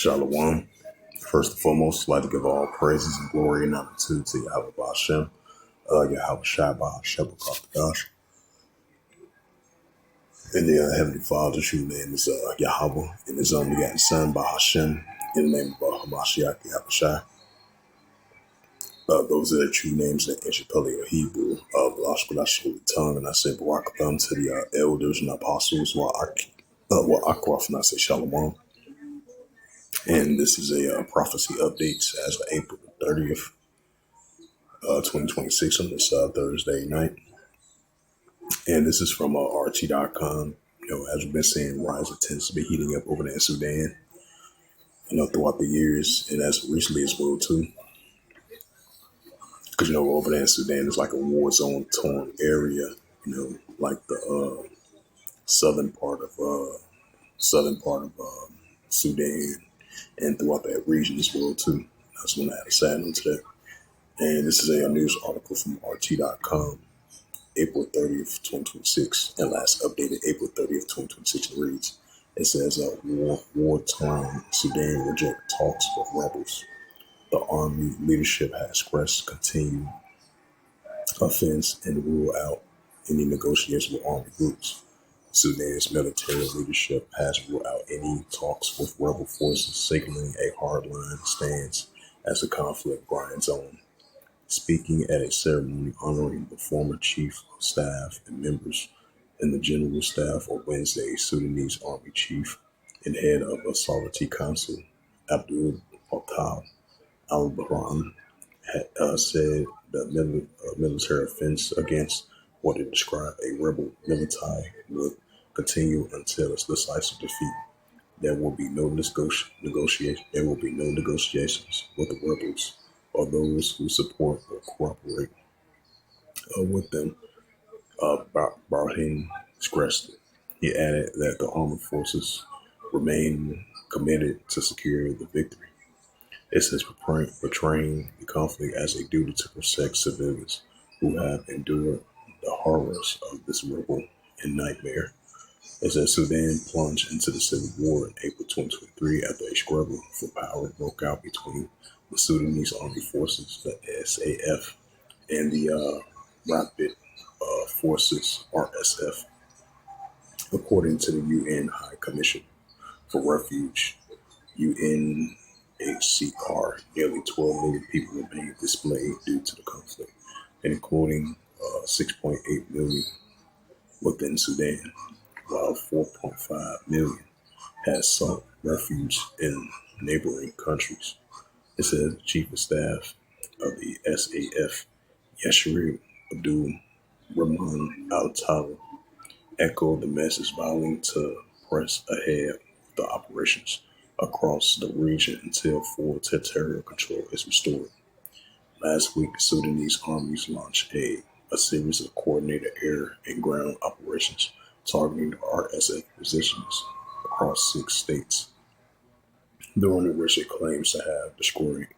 Shalom. First and foremost, I'd like to give all praises and glory and honor to Yahweh Bashem, Yahweh Shabbat, Shabbat Gosh. And the Heavenly Father's true name is Yahweh, and His only begotten Son, Bahashem, in the name of Hamashiach Yahushua. Those are the true names in ancient Paleo Hebrew of Lashkulash Holy Tongue, and I say Barakatham to the elders and apostles, Wa'akwaf, and I say Shalom. And this is a prophecy update as of April 30th, 2026 on this Thursday night. And this is from RT.com. As we've been saying, Rise tends to be heating up over there in Sudan, throughout the years, and as recently as well, too. Because, over there in Sudan is like a war zone torn area, like the southern part of Sudan and throughout that region as well, too. That's when I had a side note to that. And this is a news article from RT.com, April 30th, 2026, and last updated April 30th, 2026. It reads, it says, war-torn Sudan reject talks with rebels. The army leadership has expressed continued offense and rule out any negotiations with army groups. Sudan's military leadership has ruled out any talks with rebel forces, signaling a hardline stance as the conflict grinds on. Speaking at a ceremony honoring the former chief of staff and members in the general staff on Wednesday, Sudanese Army chief and head of a Sovereignty Council, Abdul Fattah al-Burhan, said the military offense against what it described a rebel militia would continue until its decisive defeat. There will be no negotiations with the rebels or those who support or cooperate with them, Burhan stressed. He added that the armed forces remain committed to secure the victory. It says portraying the conflict as a duty to protect civilians who have endured the horrors of this rebel and nightmare. It says Sudan plunged into the civil war in April 2023 after a struggle for power broke out between the Sudanese Army Forces, the SAF, and the Rapid Forces, RSF, according to the UN High Commission for Refuge, UNHCR. Nearly 12 million people remain displaced due to the conflict, including 6.8 million within Sudan, while 4.5 million has sought refuge in neighboring countries. It says the Chief of Staff of the SAF, Yashir Abdul Rahman Al-Tala, echoed the message vowing to press ahead with the operations across the region until full territorial control is restored. Last week, the Sudanese armies launched a series of coordinated air and ground operations targeting the RSF positions across 6 states, during which it claims to have destroyed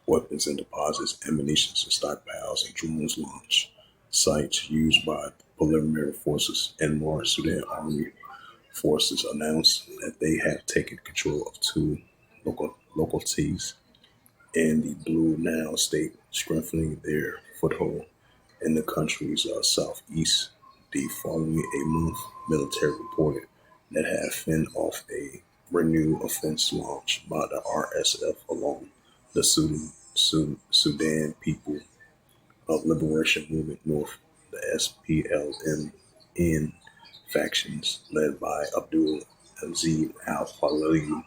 weapons and deposits, ammunition and stockpiles, and drones launch sites used by preliminary forces and more. Sudan Army forces announced that they have taken control of 2 localities in the Blue Nile state, strengthening their foothold in the country's southeast. The following a month, military reported that had fended off a renewed offense launched by the RSF along the Sudan People of Liberation Movement North, the SPLMN factions led by Abdul Aziz al-Falali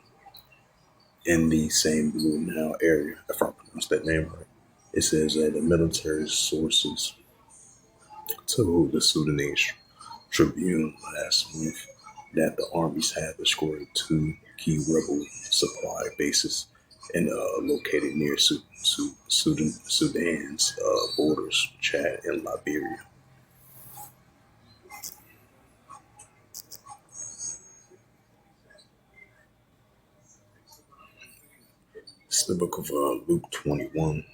in the same Blue Nile area, if I pronounce that name right. It says that the military sources told the Sudanese Tribune last month that the armies had destroyed 2 key rebel supply bases and located near Sudan's borders, Chad and Liberia. It's the book of Luke 21.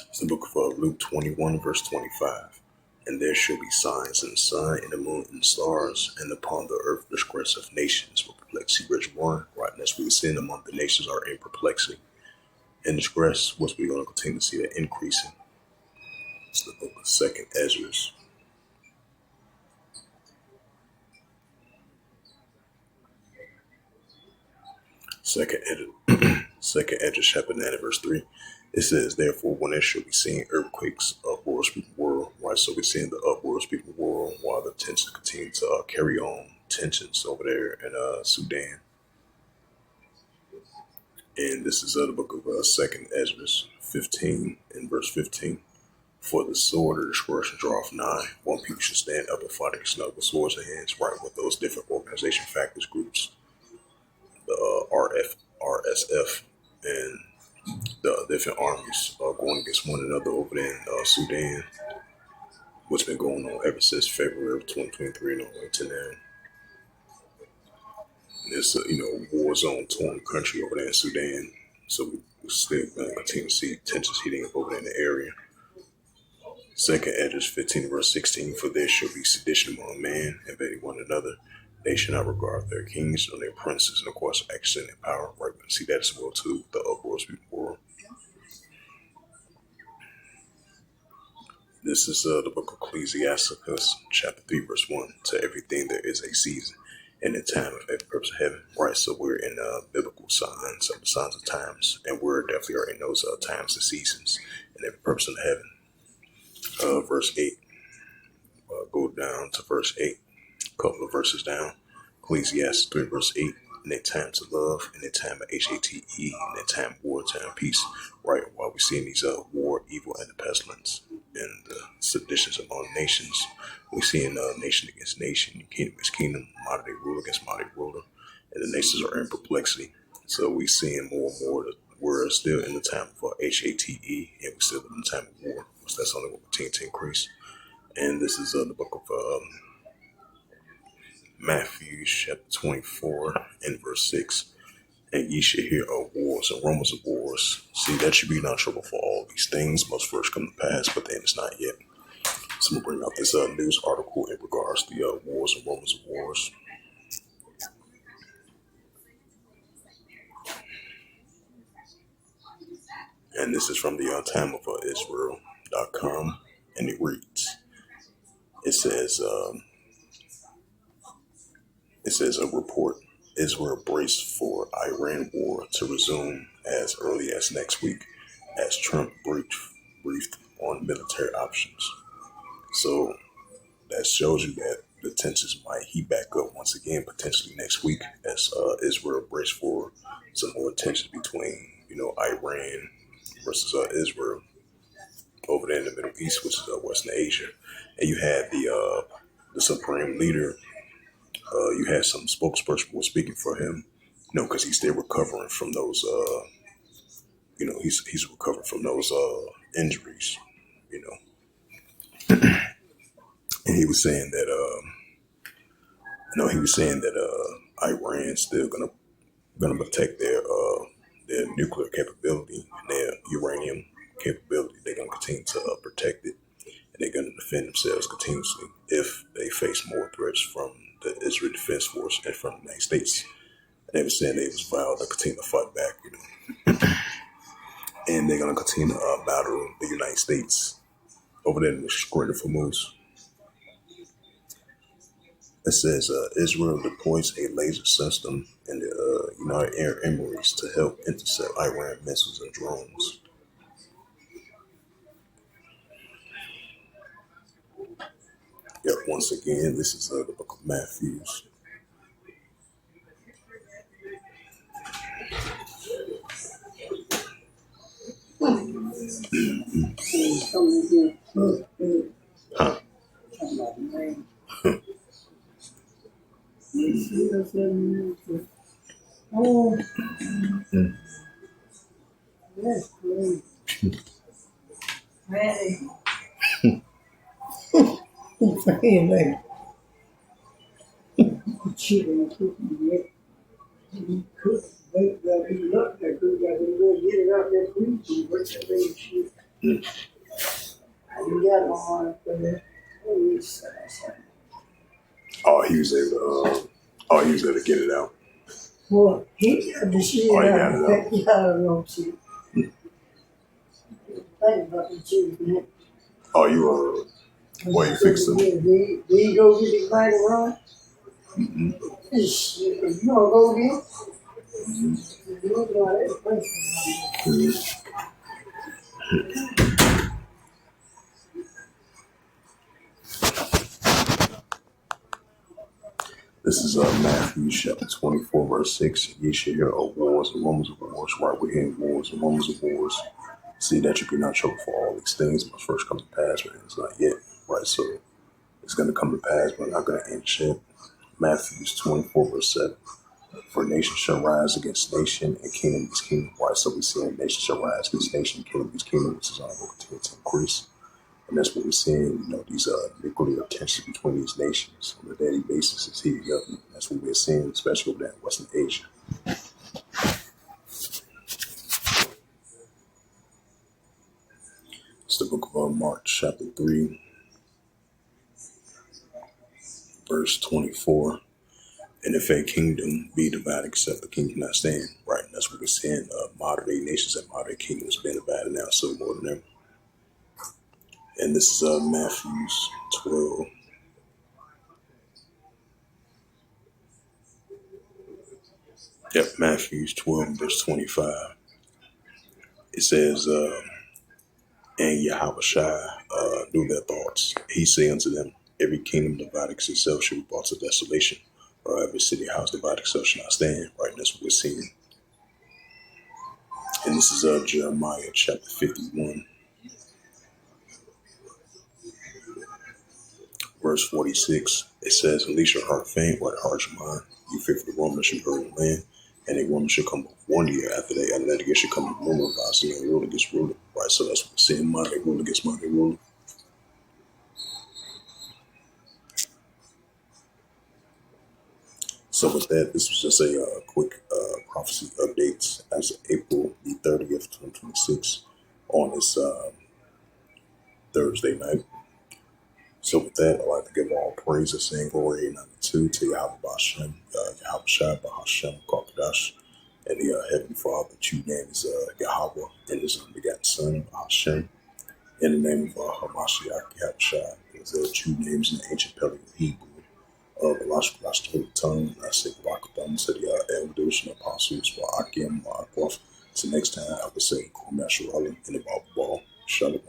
It's the book of Luke 21, verse 25. And there shall be signs in the sun, in the moon, and the stars, and upon the earth the disgrace of nations with perplexity, rich one. Right, and as we sin among the nations are in perplexity and disgrace, which we're going to continue to see that increasing. It's the book of Second Ezra. Second Ezra chapter 9 verse 3. It says, therefore, when there shall be seen earthquakes, uproars speaking world, right? So we're seeing the uproars speaking world while the tensions continue to carry on tensions over there in Sudan. And this is the book of Second Ezra 15 and verse 15. For the sword of destruction draweth nigh. One people should stand up and fight against another with swords in hands, right? With those different organization factors groups, the RSF, and the different armies going against one another over there in Sudan, what's been going on ever since February of 2023 and all the way to now. It's a war zone torn country over there in Sudan, so we're still going to continue to see tensions heating up over there in the area. Second Ezra 15 verse 16, for there shall be sedition among men, invading one another. They shall not regard their kings nor their princes, and of course, accent and power. Right, we see that as well too. The uproars before. This is the book of Ecclesiasticus, chapter 3, verse 1. To everything there is a season and a time of every purpose of heaven. Right, so we're in biblical signs of the signs of times, and we're definitely are in those times and seasons and every purpose of heaven. Verse 8. Go down to verse 8. A couple of verses down. Ecclesiastes 3, verse 8. In a time to love, in a time of HATE, in a time of war, time of peace. Right, while we're seeing these war, evil, and the pestilence, and the seditions among nations, we're seeing nation against nation, kingdom against kingdom, mighty ruler against mighty ruler, and the nations are in perplexity. So we're seeing more and more that we're still in the time of HATE, and we're still in the time of war, which that's only going to continue to increase. And this is the book of Matthew chapter 24 and verse 6. And ye shall hear of wars and rumors of wars. See, that you be not trouble, for all these things must first come to pass, but then it's not yet. So I'm going to bring out this news article in regards to the wars and rumors of wars. And this is from the time of Israel.com, and it reads, it says a report, Israel braced for Iran war to resume as early as next week, as Trump briefed on military options. So that shows you that the tensions might heat back up once again, potentially next week, as Israel braced for some more tensions between, Iran versus Israel over there in the Middle East, which is Western Asia. And you had the supreme leader. You had some spokesperson was speaking for him, because he's still recovering from those. He's recovering from those injuries. And he was saying that. He was saying that Iran's still gonna protect their nuclear capability and their uranium capability. They're gonna continue to protect it, and they're gonna defend themselves continuously if they face more threats from the Israel Defense Force and from the United States. And they were saying they was vowed to continue to fight back, and they're gonna continue to battle the United States over there in the Strait of Hormuz. It says Israel deploys a laser system in the United Arab Emirates to help intercept Iran missiles and drones. Yep, once again, this is the book of Matthew. Huh. That's great. Ready. Anyway, chicken cooking yet. You cook, they got to look that good, got to go get it out that grease and what's that big shit. I do got no heart for that. Oh, he was able to. He was able to get it out. Well, he got the shit Oh, he out. got it out. He got it on shit. Think about the shit, man. Oh, you Well, you fixed it. Did he go get the mic around? Mm-hmm. Shit, you don't go get Mm-hmm. you look like that. This is Matthew chapter 24, verse 6. Ye shall hear of wars and rumors of wars. Right, we're hearing wars and rumors of wars. See that you be not troubled for all these things must first come to pass, but it's not yet. Right, so it's going to come to pass, but not going to end shit. Matthew 24, verse 7. For nation shall rise against nation, and kingdom against kingdom. Right, so we see nation shall rise against nation, kingdom against kingdom, which is going to continue to increase. And that's what we're seeing, these nuclear tensions between these nations on a daily basis is heating up. That's what we're seeing, especially over there in Western Asia. It's the book of Mark, chapter 3, verse 24. And if a kingdom be divided, except the king cannot stand. Right, and that's what we're seeing. Modern day nations and modern kingdoms being divided now, so more than ever. And this is Matthew 12. Yep, Matthew 12, verse 25. It says, and Yahushua knew their thoughts. He said unto them, every kingdom divided against itself shall be brought to desolation, or every city house divided itself shall not stand. Right, and that's what we're seeing. And this is Jeremiah chapter 51, verse 46. It says, and least your heart faint, while the heart your mind. You fear for the woman that should hurt the land, and a woman should come 1 year after that, and then again should come a rumor about seeing ruler against ruler. Right, so that's what we're seeing, mighty ruler against mighty ruler. So with that, this was just a quick prophecy updates as of April the 30th, 2026 on this Thursday night. So with that, I'd like to give all praises and glory and honor to Yahweh Bashem, Yahweh Shai, Bahashem, Kakadash, and the Heavenly Father. The true name is Yahweh, and His unbegotten Son, Bahashem. In the name of Hamashiach, Yahweh Shai, is the true names in the ancient Pelican Hebrew. The last tongue, I say Rakadam to the elders and apostles, Akim, Akwath. So next time I would say Kumashurali in the Bible Ball. Shalom.